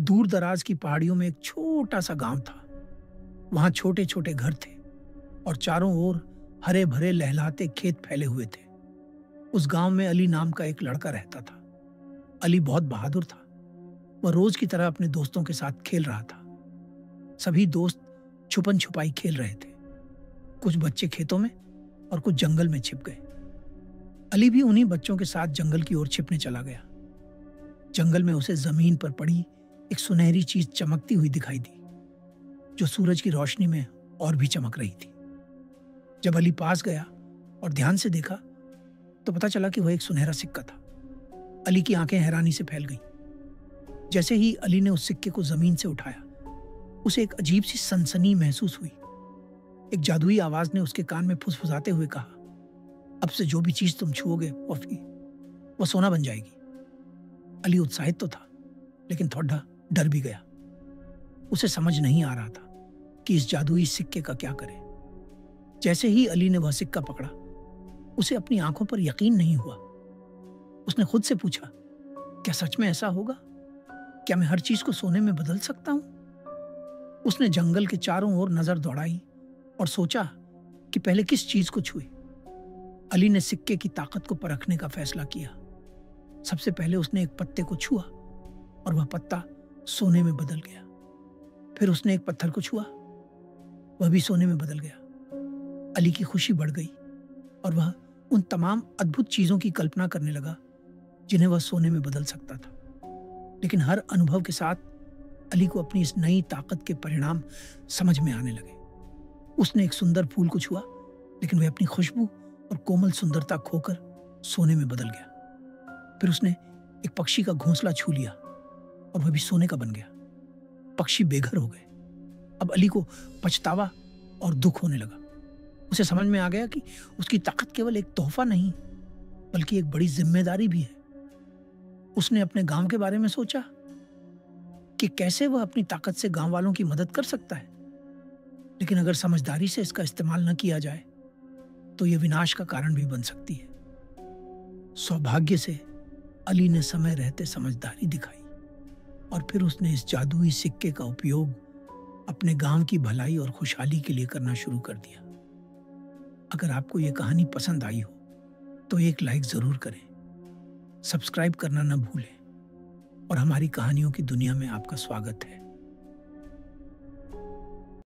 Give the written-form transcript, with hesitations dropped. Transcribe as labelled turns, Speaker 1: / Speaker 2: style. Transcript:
Speaker 1: दूर दराज की पहाड़ियों में एक छोटा सा गांव था। वहां छोटे छोटे घर थे और चारों ओर हरे भरे लहलहाते खेत फैले हुए थे। उस गांव में अली नाम का एक लड़का रहता था। अली बहुत बहादुर था। वह रोज की तरह अपने दोस्तों के साथ खेल रहा था। सभी दोस्त छुपन छुपाई खेल रहे थे। कुछ बच्चे खेतों में और कुछ जंगल में छिप गए। अली भी उन्हीं बच्चों के साथ जंगल की ओर छिपने चला गया। जंगल में उसे जमीन पर पड़ी एक सुनहरी चीज चमकती हुई दिखाई दी, जो सूरज की रोशनी में और भी चमक रही थी। जब अली पास गया और ध्यान से देखा तो पता चला कि वह एक सुनहरा सिक्का था। अली की आंखें हैरानी से फैल गईं। जैसे ही अली ने उस सिक्के को जमीन से उठाया, उसे एक अजीब सी सनसनी महसूस हुई। एक जादुई आवाज ने उसके कान में फुसफुसाते हुए कहा, अब से जो भी चीज तुम छुओगे वो सोना बन जाएगी। अली उत्साहित तो था, लेकिन थोड़ा डर भी गया। उसे समझ नहीं आ रहा था कि इस जादुई सिक्के का क्या करे। जैसे ही अली ने वह सिक्का पकड़ा, उसे अपनी आंखों पर यकीन नहीं हुआ। उसने खुद से पूछा, क्या सच में ऐसा होगा? क्या मैं हर चीज को सोने में बदल सकता हूं? उसने जंगल के चारों ओर नजर दौड़ाई और सोचा कि पहले किस चीज को छुए। अली ने सिक्के की ताकत को परखने का फैसला किया। सबसे पहले उसने एक पत्ते को छुआ और वह पत्ता सोने में बदल गया। फिर उसने एक पत्थर को छुआ, वह भी सोने में बदल गया। अली की खुशी बढ़ गई और वह उन तमाम अद्भुत चीजों की कल्पना करने लगा जिन्हें वह सोने में बदल सकता था। लेकिन हर अनुभव के साथ अली को अपनी इस नई ताकत के परिणाम समझ में आने लगे। उसने एक सुंदर फूल को छुआ, लेकिन वह अपनी खुशबू और कोमल सुंदरता खोकर सोने में बदल गया। फिर उसने एक पक्षी का घोंसला छू लिया और वह भी सोने का बन गया। पक्षी बेघर हो गए। अब अली को पछतावा और दुख होने लगा। उसे समझ में आ गया कि उसकी ताकत केवल एक तोहफा नहीं, बल्कि एक बड़ी जिम्मेदारी भी है। उसने अपने गांव के बारे में सोचा कि कैसे वह अपनी ताकत से गांव वालों की मदद कर सकता है। लेकिन अगर समझदारी से इसका इस्तेमाल न किया जाए तो यह विनाश का कारण भी बन सकती है। सौभाग्य से अली ने समय रहते समझदारी दिखाई और फिर उसने इस जादुई सिक्के का उपयोग अपने गांव की भलाई और खुशहाली के लिए करना शुरू कर दिया। अगर आपको यह कहानी पसंद आई हो तो एक लाइक जरूर करें, सब्सक्राइब करना न भूलें और हमारी कहानियों की दुनिया में आपका स्वागत है।